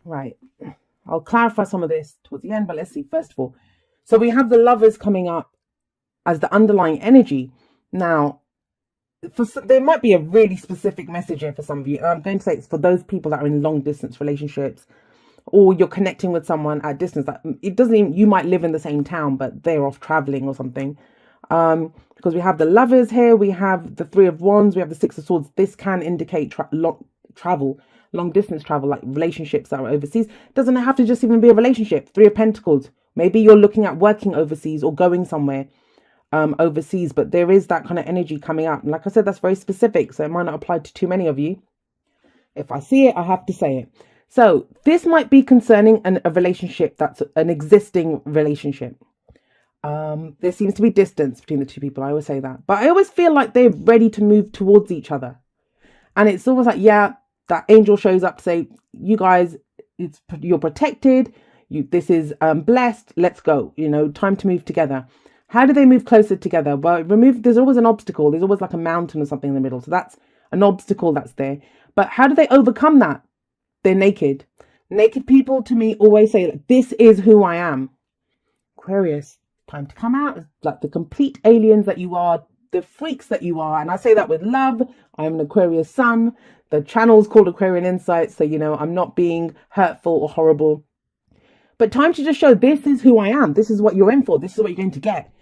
Right. I'll clarify some of this towards the end, but let's see. First of all, so we have the Lovers coming up as the underlying energy. Now, there might be a really specific message here for some of you. And I'm going to say it's for those people that are in long distance relationships, or you're connecting with someone at distance. That it doesn't even, you might live in the same town, but they're off traveling or something. Because we have the Lovers here, we have the Three of Wands, we have the Six of Swords. This can indicate long distance travel, like relationships that are overseas. It doesn't have to just even be a relationship. Three of Pentacles. Maybe you're looking at working overseas or going somewhere overseas, but there is that kind of energy coming out. And like I said, that's very specific, so it might not apply to too many of you. If I see it, I have to say it. So this might be concerning a relationship that's an existing relationship. There seems to be distance between the two people. I always say that, but I always feel like they're ready to move towards each other. And it's almost like, yeah, that angel shows up to say, you guys, you're protected. This is blessed. Let's go. Time to move together. How do they move closer together? Well, there's always an obstacle. There's always like a mountain or something in the middle. So that's an obstacle that's there. But how do they overcome that? They're naked. Naked people to me always say, this is who I am. Aquarius, time to come out like the complete aliens that you are, the freaks that you are. And I say that with love. I'm an Aquarius sun. The channel's called Aquarian Insights. So, I'm not being hurtful or horrible. But time to just show this is who I am. This is what you're in for. This is what you're going to get.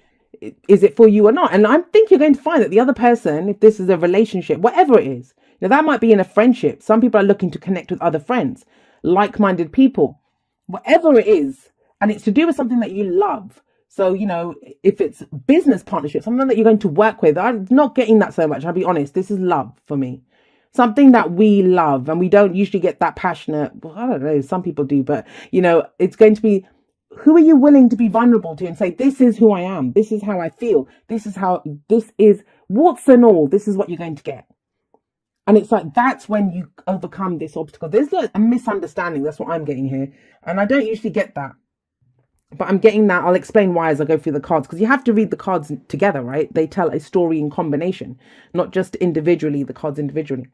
Is it for you or not? And I think you're going to find that the other person, if this is a relationship, whatever it is, that might be in a friendship. Some people are looking to connect with other friends, like-minded people, whatever it is. And it's to do with something that you love. So, if it's business partnership, something that you're going to work with, I'm not getting that so much. I'll be honest. This is love for me. Something that we love, and we don't usually get that passionate. Well, I don't know. Some people do, but it's going to be, who are you willing to be vulnerable to and say, this is who I am. This is how I feel. This is warts and all. This is what you're going to get. And it's like, that's when you overcome this obstacle. There's a misunderstanding. That's what I'm getting here. And I don't usually get that. But I'm getting that. I'll explain why as I go through the cards, because you have to read the cards together, right? They tell a story in combination, not just individually, the cards individually.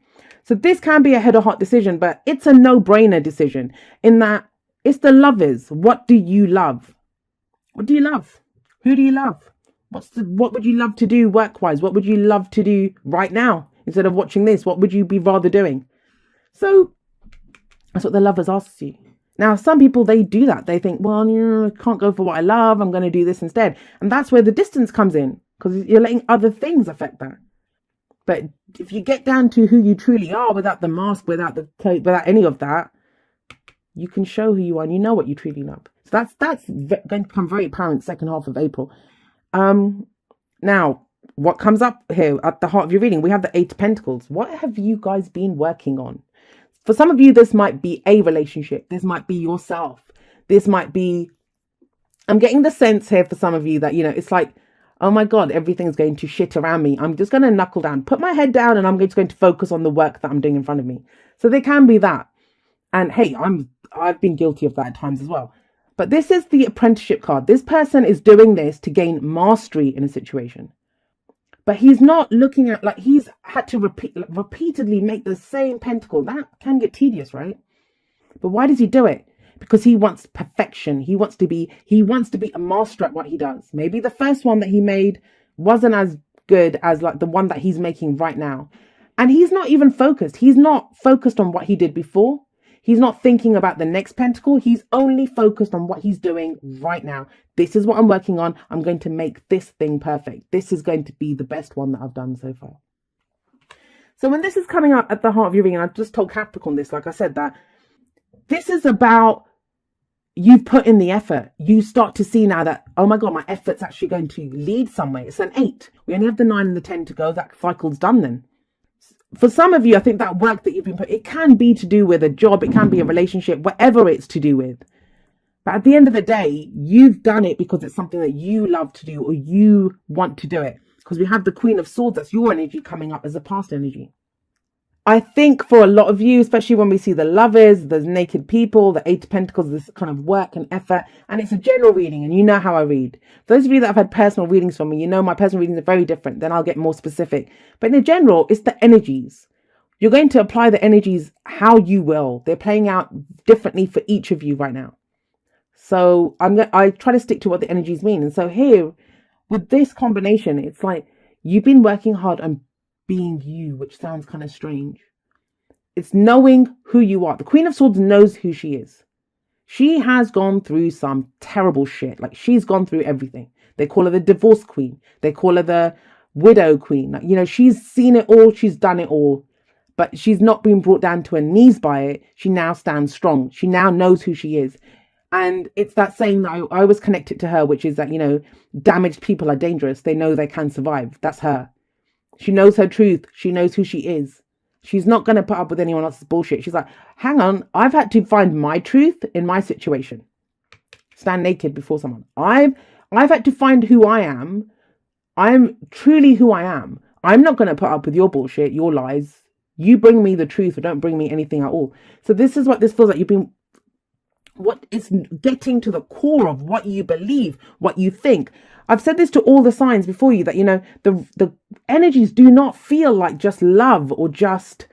So this can be a head or heart decision, but it's a no-brainer decision in that it's the Lovers. What do you love? What do you love? Who do you love? What would you love to do work-wise? What would you love to do right now instead of watching this? What would you be rather doing? So that's what the Lovers asks you. Now, some people, they do that. They think, well, I can't go for what I love. I'm going to do this instead. And that's where the distance comes in, because you're letting other things affect that. But if you get down to who you truly are, without the mask, without the clothes, without any of that, you can show who you are and you know what you truly love. So that's going to become very apparent second half of April. Now, what comes up here at the heart of your reading, we have the Eight of Pentacles. What have you guys been working on? For some of you, this might be a relationship. This might be yourself. This might be, I'm getting the sense here for some of you that, it's like, oh my God, everything's going to shit around me. I'm just going to knuckle down, put my head down, and I'm just going to focus on the work that I'm doing in front of me. So there can be that. And hey, I've been guilty of that at times as well. But this is the apprenticeship card. This person is doing this to gain mastery in a situation. But he's not looking at, like, he's had to repeatedly make the same pentacle. That can get tedious, right? But why does he do it? Because he wants perfection. He wants to be a master at what he does. Maybe the first one that he made wasn't as good as like the one that he's making right now. And he's not even focused. He's not focused on what he did before. He's not thinking about the next pentacle. He's only focused on what he's doing right now. This is what I'm working on. I'm going to make this thing perfect. This is going to be the best one that I've done so far. So when this is coming up at the heart of your reading, I just told Capricorn this, like I said, that this is about you've put in the effort. You start to see now that, oh my God, my effort's actually going to lead somewhere. It's an 8. We only have the 9 and the 10 to go. That cycle's done then. For some of you, I think that work that you've been put, it can be to do with a job, it can be a relationship, whatever it's to do with. But at the end of the day, you've done it because it's something that you love to do or you want to do it. Because we have the Queen of Swords, that's your energy coming up as a past energy. I think for a lot of you, especially when we see the Lovers, the naked people, the Eight of Pentacles, this kind of work and effort, and it's a general reading, and you know how I read. For those of you that have had personal readings from me, my personal readings are very different. Then I'll get more specific. But in general, it's the energies. You're going to apply the energies how you will. They're playing out differently for each of you right now. So I try to stick to what the energies mean. And so here with this combination, it's like you've been working hard on being you, which sounds kind of strange. It's knowing who you are. The Queen of Swords knows who she is. She has gone through some terrible shit. Like, she's gone through everything. They call her the divorce queen. They call her the widow queen. Like, you know, she's seen it all. She's done it all. But she's not been brought down to her knees by it. She now stands strong. She now knows who she is. And it's that saying that I always connect it to her, which is that, you know, damaged people are dangerous. They know they can survive. That's her. She knows her truth. She knows who she is. She's not going to put up with anyone else's bullshit. She's like, hang on, I've had to find my truth in my situation. Stand naked before someone. I've had to find who I am. I'm truly who I am. I'm not going to put up with your bullshit, your lies. You bring me the truth or don't bring me anything at all. So this is what this feels like. You've been, what is getting to the core of what you believe, what you think. I've said this to all the signs before you that, you know, the energies do not feel like just love or just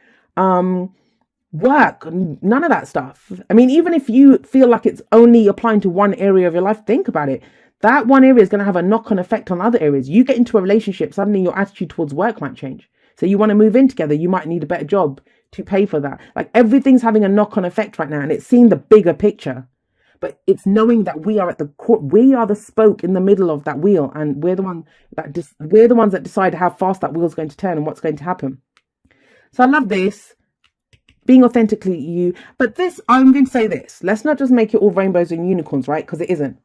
work, none of that stuff. I mean, even if you feel like it's only applying to one area of your life, think about it. That one area is going to have a knock-on effect on other areas. You get into a relationship, suddenly your attitude towards work might change. So you want to move in together, you might need a better job to pay for that. Like, everything's having a knock-on effect right now, and it's seeing the bigger picture. But it's knowing that we are at the core, we are the spoke in the middle of that wheel, and we're the ones that decide how fast that wheel's going to turn and what's going to happen. So I love this, being authentically you. But this, I'm going to say this, let's not just make it all rainbows and unicorns, right? Because it isn't.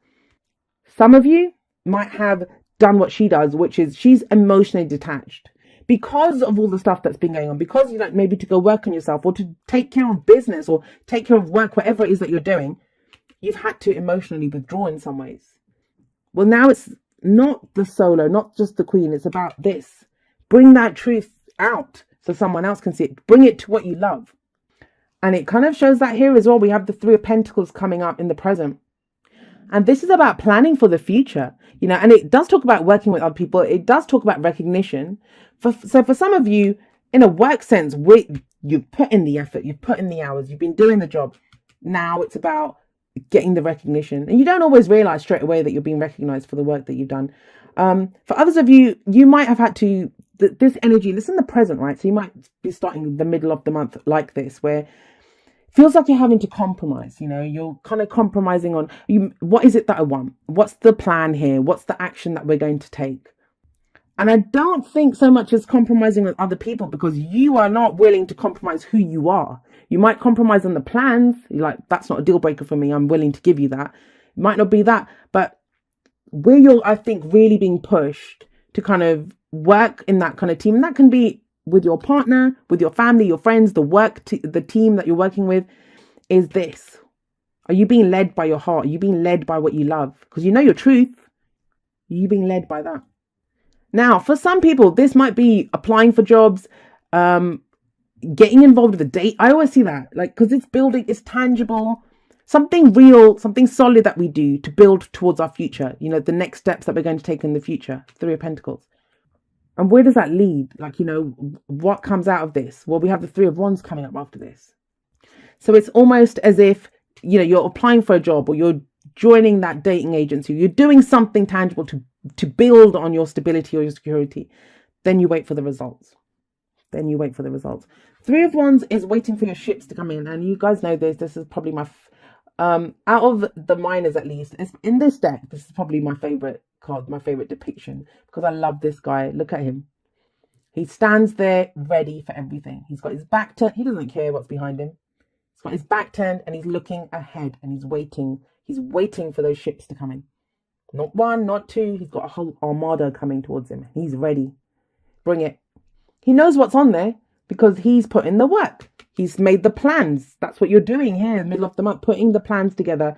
Some of you might have done what she does, which is she's emotionally detached because of all the stuff that's been going on, because you like maybe to go work on yourself or to take care of business or take care of work, whatever it is that you're doing. You've had to emotionally withdraw in some ways. Well, now it's not the solo, not just the queen. It's about this. Bring that truth out so someone else can see it. Bring it to what you love. And it kind of shows that here as well. We have the Three of Pentacles coming up in the present. And this is about planning for the future, you know, and it does talk about working with other people. It does talk about recognition. So for some of you, in a work sense, you've put in the effort, you've put in the hours, you've been doing the job. Now it's about getting the recognition, and you don't always realize straight away that you're being recognized for the work that you've done. For others of you, you might have had to this energy, this is in the present, right? So you might be starting the middle of the month like this, where it feels like you're having to compromise. You know, you're kind of compromising on what is it that I want, what's the plan here, what's the action that we're going to take. And I don't think so much as compromising with other people, because you are not willing to compromise who you are. You might compromise on the plans. You're like, that's not a deal breaker for me. I'm willing to give you that. It might not be that, but where you're, I think, really being pushed to kind of work in that kind of team, and that can be with your partner, with your family, your friends, the team that you're working with, is this. Are you being led by your heart? Are you being led by what you love? Because you know your truth. Are you being led by that? Now, for some people, this might be applying for jobs, getting involved with a date. I always see that, like, because it's building, it's tangible, something real, something solid that we do to build towards our future. You know, the next steps that we're going to take in the future. Three of Pentacles. And where does that lead? Like, you know, what comes out of this? Well, we have the Three of Wands coming up after this. So it's almost as if, you know, you're applying for a job, or you're joining that dating agency. You're doing something tangible to build on your stability or your security. Then you wait for the results. Three of Wands is waiting for your ships to come in. And you guys know this. This is probably my, out of the minors at least, in this deck, this is probably my favorite card, my favorite depiction, because I love this guy. Look at him. He stands there ready for everything. He's got his back turned. He doesn't care what's behind him. He's got his back turned and he's looking ahead, and he's waiting. He's waiting for those ships to come in. Not one, not two. He's got a whole armada coming towards him. He's ready. Bring it. He knows what's on there because he's put in the work. He's made the plans. That's what you're doing here in the middle of the month, putting the plans together.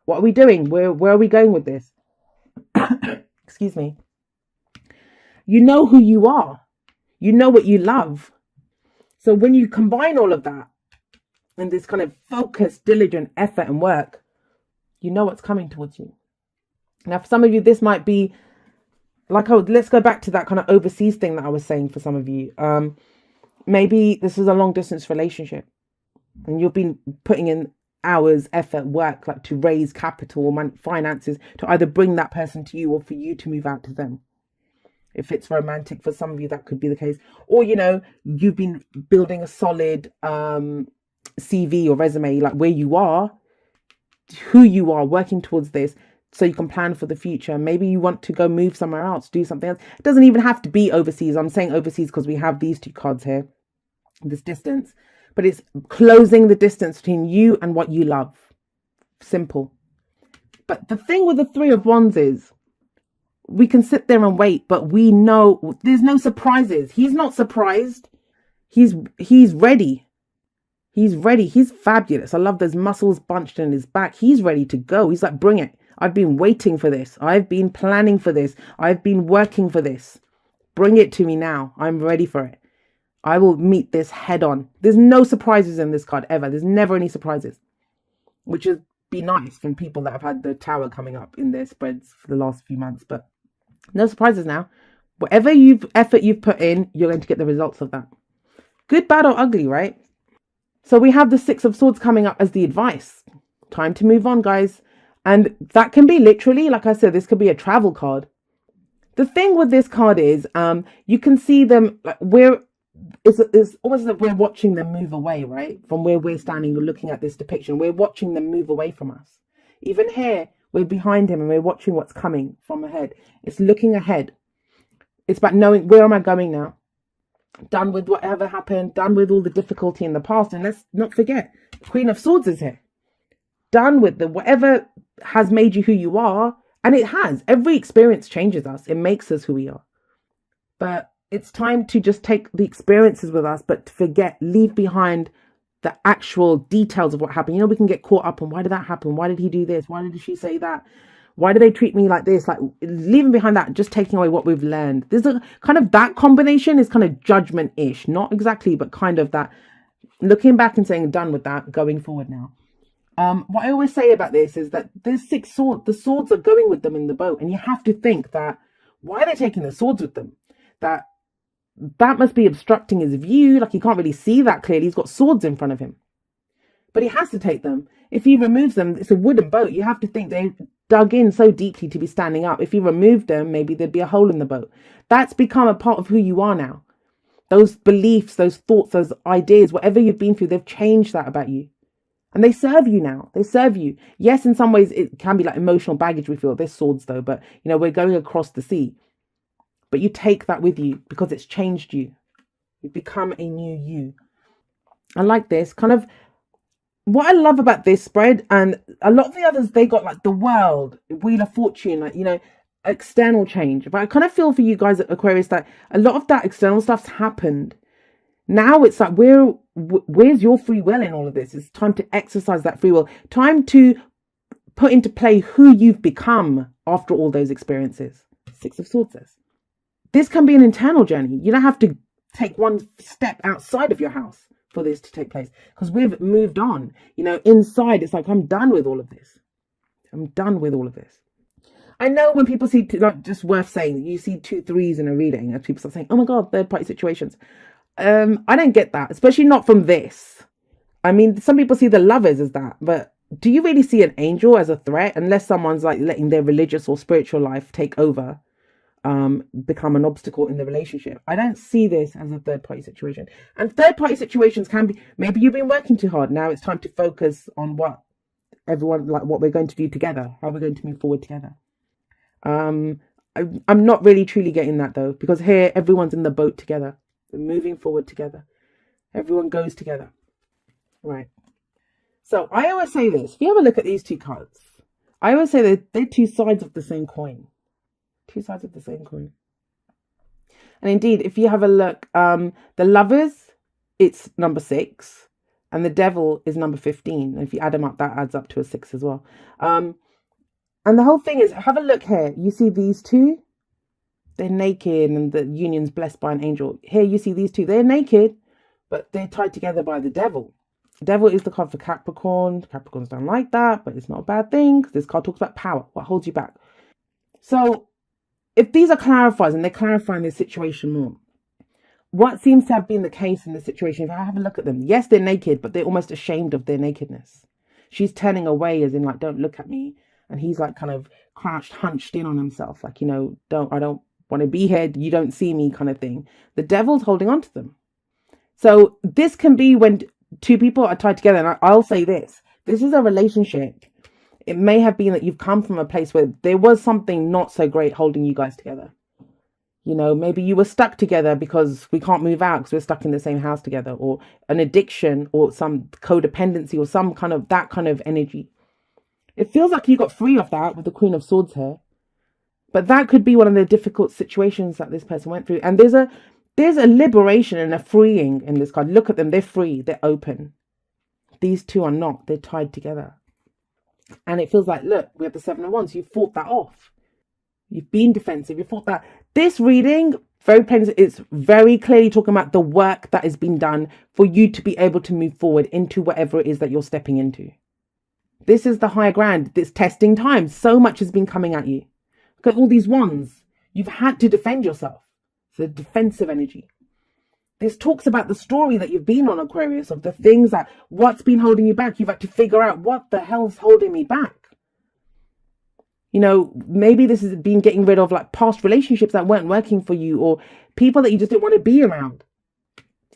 What are we doing? Where are we going with this? Excuse me. You know who you are. You know what you love. So when you combine all of that and this kind of focused, diligent effort and work, you know what's coming towards you. Now, for some of you, this might be like, let's go back to that kind of overseas thing that I was saying for some of you. Maybe this is a long distance relationship and you've been putting in hours, effort, work, like to raise capital or finances to either bring that person to you or for you to move out to them. If it's romantic, for some of you, that could be the case. Or, you've been building a solid CV or resume, like where you are, who you are, working towards this so you can plan for the future. Maybe you want to go move somewhere else, do something else. It doesn't even have to be overseas. I'm saying overseas because we have these two cards here, this distance. But it's closing the distance between you and what you love. Simple. But the thing with the Three of Wands is we can sit there and wait, but we know there's no surprises. He's not surprised. He's ready. He's ready. He's fabulous. I love those muscles bunched in his back. He's ready to go. He's like, bring it. I've been waiting for this. I've been planning for this. I've been working for this. Bring it to me now. I'm ready for it. I will meet this head on. There's no surprises in this card ever. There's never any surprises, which would be nice from people that have had the Tower coming up in their spreads for the last few months. But no surprises now. Whatever effort you've put in, you're going to get the results of that. Good, bad, or ugly, right? So we have the Six of Swords coming up as the advice. Time to move on, guys. And that can be literally, like I said, this could be a travel card. The thing with this card is you can see them, like, it's almost like we're watching them move away, right? From where we're standing, we're looking at this depiction. We're watching them move away from us. Even here, we're behind him and we're watching what's coming from ahead. It's looking ahead. It's about knowing, where am I going now? Done with whatever happened, done with all the difficulty in the past. And let's not forget, the Queen of Swords is here. Done with whatever has made you who you are. And it has. Every experience changes us. It makes us who we are. But it's time to just take the experiences with us, but to forget, leave behind the actual details of what happened. We can get caught up on, why did that happen? Why did he do this? Why did she say that? Why do they treat me like this? Like, leaving behind that, just taking away what we've learned. There's a kind of, that combination is kind of judgment-ish. Not exactly, but kind of that, looking back and saying, done with that, going forward now. What I always say about this is that there's 6 swords. The swords are going with them in the boat. And you have to think that, why are they taking the swords with them? That must be obstructing his view. Like, he can't really see that clearly. He's got swords in front of him. But he has to take them. If he removes them, it's a wooden boat. You have to think they dug in so deeply to be standing up. If he removed them, maybe there'd be a hole in the boat. That's become a part of who you are now. Those beliefs, those thoughts, those ideas, whatever you've been through, they've changed that about you. And they serve you now. They serve you. Yes, in some ways, it can be like emotional baggage we feel. They're swords, though. But, we're going across the sea. But you take that with you because it's changed you. You've become a new you. I like this. Kind of what I love about this spread, and a lot of the others, they got like the World, Wheel of Fortune, like, external change. But I kind of feel for you guys at Aquarius that a lot of that external stuff's happened. Now it's like, where's your free will in all of this? It's time to exercise that free will. Time to put into play who you've become after all those experiences. Six of Swords says. This can be an internal journey. You don't have to take one step outside of your house for this to take place, because we've moved on. Inside, it's like, I'm done with all of this. I'm done with all of this. I know when people see, like, just worth saying, you see 2 3s in a reading, and people start saying, oh my God, third party situations. I don't get that, especially not from this. I mean, some people see the Lovers as that, but do you really see an angel as a threat? Unless someone's like letting their religious or spiritual life take over, become an obstacle in the relationship. I don't see this as a third party situation. And third party situations can be, maybe you've been working too hard. Now it's time to focus on what we're going to do together, how we're going to move forward together. I'm not really truly getting that though, because here everyone's in the boat together. They're moving forward together. Everyone goes together. Right. So I always say this. If you have a look at these 2 cards, I always say that they're 2 sides of the same coin. 2 sides of the same coin. And indeed, if you have a look, the Lovers, it's number 6, and the Devil is number 15. And if you add them up, that adds up to a 6 as well. And the whole thing is, have a look here. You see these 2? They're naked, and the union's blessed by an angel. Here you see these 2. They're naked, but they're tied together by the Devil. The Devil is the card for Capricorn. Capricorns don't like that, but it's not a bad thing, because this card talks about power. What holds you back? So if these are clarifiers and they're clarifying this situation more, what seems to have been the case in this situation, if I have a look at them, yes, they're naked, but they're almost ashamed of their nakedness. She's turning away, as in like, don't look at me. And he's like kind of crouched, hunched in on himself, like, I don't want to be here. You don't see me, kind of thing. The devil's holding on to them. So this can be when two people are tied together. And I'll say this is a relationship. It may have been that you've come from a place where there was something not so great holding you guys together. Maybe you were stuck together because we can't move out because we're stuck in the same house together, or an addiction or some codependency or some kind of that kind of energy. It feels like you got free of that with the Queen of Swords here. But that could be one of the difficult situations that this person went through. And there's a liberation and a freeing in this card. Look at them. They're free. They're open. These two are not. They're tied together. And it feels like, look, we have the Seven of Wands. You fought that off. You've been defensive. You fought that. This reading, very plain, it's very clearly talking about the work that has been done for you to be able to move forward into whatever it is that you're stepping into. This is the higher ground. This testing time. So much has been coming at you. Look at all these wands. You've had to defend yourself. It's a defensive energy. This talks about the story that you've been on, Aquarius, of the things that, what's been holding you back. You've had to figure out what the hell's holding me back. Maybe this has been getting rid of like past relationships that weren't working for you, or people that you just didn't want to be around.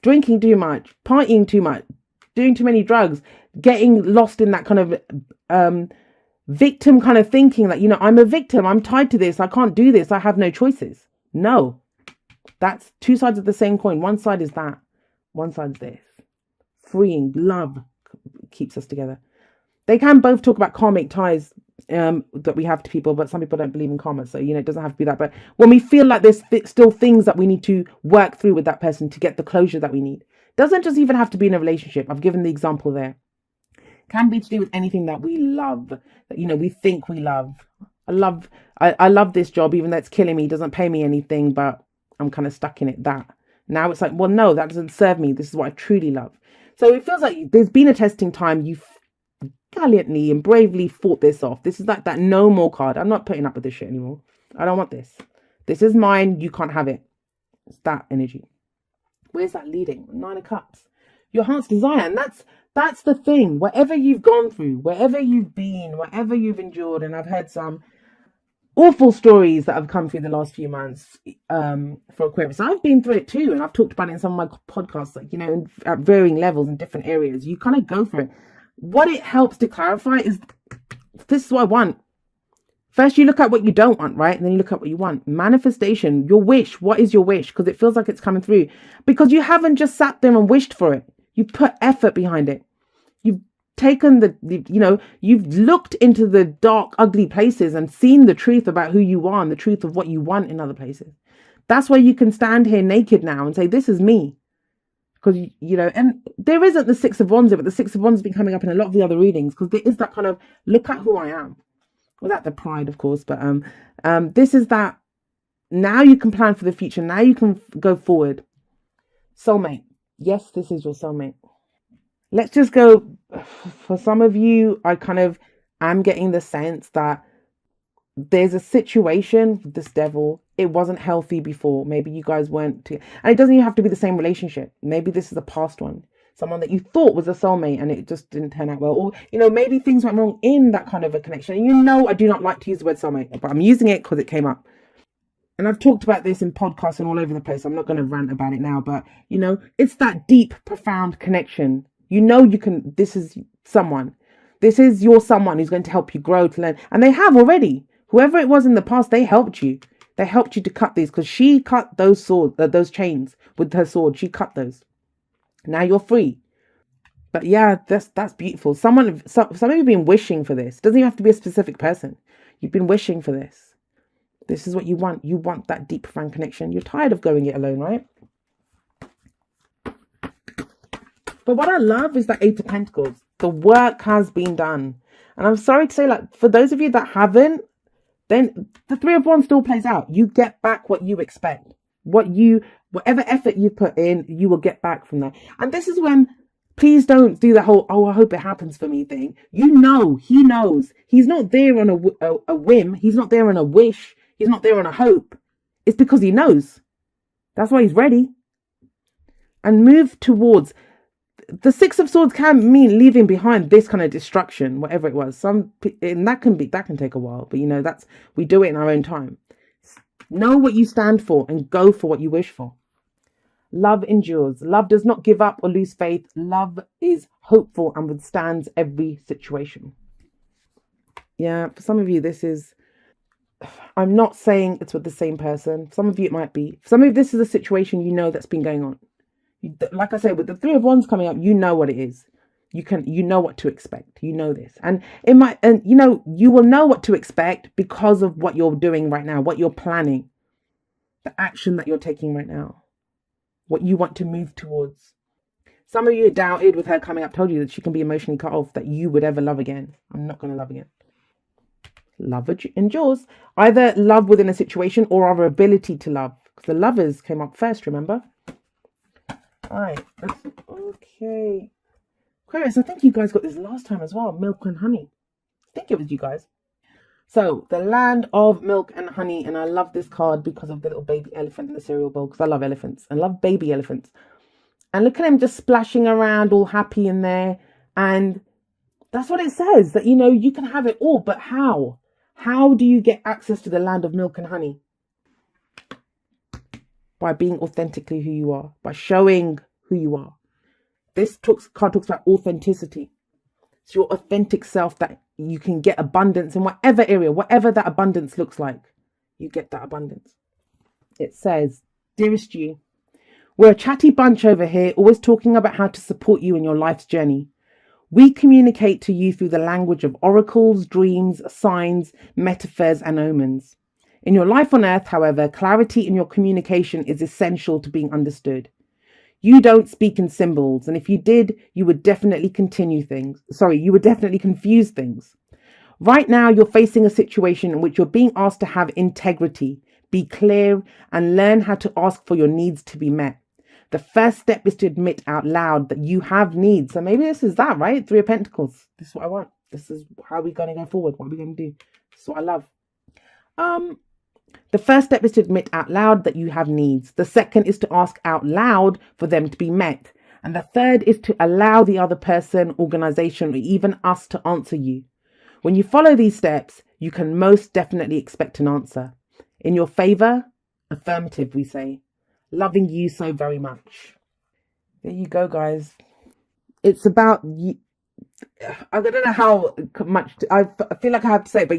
Drinking too much, partying too much, doing too many drugs, getting lost in that kind of victim kind of thinking that, I'm a victim. I'm tied to this. I can't do this. I have no choices. No, that's two sides of the same coin. One side is that. One side is this. Freeing love keeps us together. They can both talk about karmic ties that we have to people, but some people don't believe in karma, so it doesn't have to be that. But when we feel like there's still things that we need to work through with that person to get the closure that we need, doesn't just even have to be in a relationship. I've given the example there. Can be to do with anything that we love, that we think we love. I love this job, even though it's killing me, doesn't pay me anything, but I'm kind of stuck in it. That now it's like, well, no, that doesn't serve me. This is what I truly love. So it feels like there's been a testing time. You've gallantly and bravely fought this off. This is like that no more card. I'm not putting up with this shit anymore. I don't want this. This is mine. You can't have it. It's that energy. Where's that leading? 9 of Cups. Your heart's desire. And that's the thing. Whatever you've gone through, wherever you've been, whatever you've endured, and I've heard some awful stories that have come through the last few months for Aquarius. I've been through it too, and I've talked about it in some of my podcasts, like, at varying levels in different areas. You kind of go through it. What it helps to clarify is, this is what I want. First, you look at what you don't want, right? And then you look at what you want. Manifestation, your wish. What is your wish? Because it feels like it's coming through. Because you haven't just sat there and wished for it. You put effort behind it. You've taken you've looked into the dark, ugly places and seen the truth about who you are and the truth of what you want in other places. That's why you can stand here naked now and say, this is me. Because, and there isn't the Six of Wands, but the Six of Wands has been coming up in a lot of the other readings, because there is that kind of, look at who I am. Without the pride, of course, but this is that, now you can plan for the future. Now you can go forward. Soulmate. Yes, this is your soulmate. Let's just go, for some of you, I kind of am getting the sense that there's a situation with this devil. It wasn't healthy before. Maybe you guys weren't and it doesn't even have to be the same relationship. Maybe this is a past one. Someone that you thought was a soulmate and it just didn't turn out well. Or, maybe things went wrong in that kind of a connection. And I do not like to use the word soulmate, but I'm using it because it came up. And I've talked about this in podcasts and all over the place. I'm not going to rant about it now, but, it's that deep, profound connection. This is someone. This is your someone who's going to help you grow, to learn. And they have already. Whoever it was in the past, they helped you. They helped you to cut these, because she cut those those chains with her sword. She cut those. Now you're free. But yeah, that's beautiful. Some of you have been wishing for this. It doesn't even have to be a specific person. You've been wishing for this. This is what you want. You want that deep, profound connection. You're tired of going it alone, right? But what I love is that 8 of Pentacles. The work has been done. And I'm sorry to say, like, for those of you that haven't, then the 3 of Wands still plays out. You get back what you expect. Whatever effort you put in, you will get back from that. And this is when, please don't do the whole, I hope it happens for me thing. He knows. He's not there on a whim. He's not there on a wish. He's not there on a hope. It's because he knows. That's why he's ready. and move towards. The Six of Swords can mean leaving behind this kind of destruction, whatever it was. And that can take a while, but we do it in our own time. Know what you stand for and go for what you wish for. Love endures. Love does not give up or lose faith. Love is hopeful and withstands every situation. Yeah, for some of you, I'm not saying it's with the same person. For some of you, it might be. For some of you, this is a situation that's been going on. Like I say, with the Three of Wands coming up, you know what it is. You know what to expect. You know this. And you will know what to expect because of what you're doing right now, what you're planning, the action that you're taking right now, what you want to move towards. Some of you doubted with her coming up, told you that she can be emotionally cut off, that you would ever love again. I'm not going to love again. Love endures. Either love within a situation or our ability to love. Because the Lovers came up first, remember? All right. Okay. Aquarius, I think you guys got this last time as well. Milk and honey. I think it was you guys. So, the land of milk and honey. And I love this card because of the little baby elephant in the cereal bowl. Because I love elephants. I love baby elephants. And look at him just splashing around all happy in there. And that's what it says. That, you can have it all. But how? How do you get access to the land of milk and honey? By being authentically who you are. By showing who you are. This card talks about authenticity. It's your authentic self that you can get abundance in whatever area, whatever that abundance looks like. You get that abundance. It says, dearest you, we're a chatty bunch over here, always talking about how to support you in your life's journey. We communicate to you through the language of oracles, dreams, signs, metaphors, and omens. In your life on earth, however, clarity in your communication is essential to being understood. You don't speak in symbols, and if you did, you would definitely confuse things. Right now, you're facing a situation in which you're being asked to have integrity, be clear, and learn how to ask for your needs to be met. The first step is to admit out loud that you have needs. So maybe this is that, right? Three of Pentacles. This is what I want. This is how we're going to go forward. What are we going to do? This is what I love. The first step is to admit out loud that you have needs. The second is to ask out loud for them to be met. And the third is to allow the other person, organization, or even us to answer you. When you follow these steps, you can most definitely expect an answer. In your favor, affirmative, we say. Loving you so very much. There you go, guys. It's about you. I don't know how much I feel like I have to say, but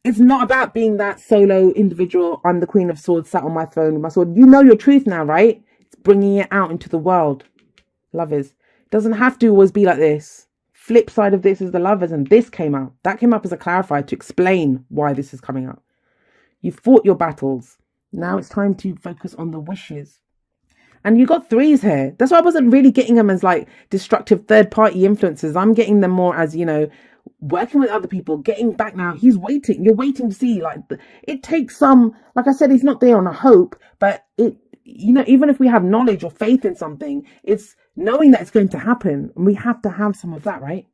it's not about being that solo individual. I'm the Queen of Swords sat on my throne with my sword. You know your truth now, right? It's bringing it out into the world. Lovers. It doesn't have to always be like this. Flip side of this is the Lovers, and this came out. That came up as a clarifier to explain why this is coming up. You've fought your battles. Now it's time to focus on the wishes. And you got threes here. That's why I wasn't really getting them as like destructive third-party influences. I'm getting them more as, working with other people, getting back now. He's waiting. You're waiting to see. It takes some, like I said, he's not there on a hope, but even if we have knowledge or faith in something, it's knowing that it's going to happen. And we have to have some of that, right?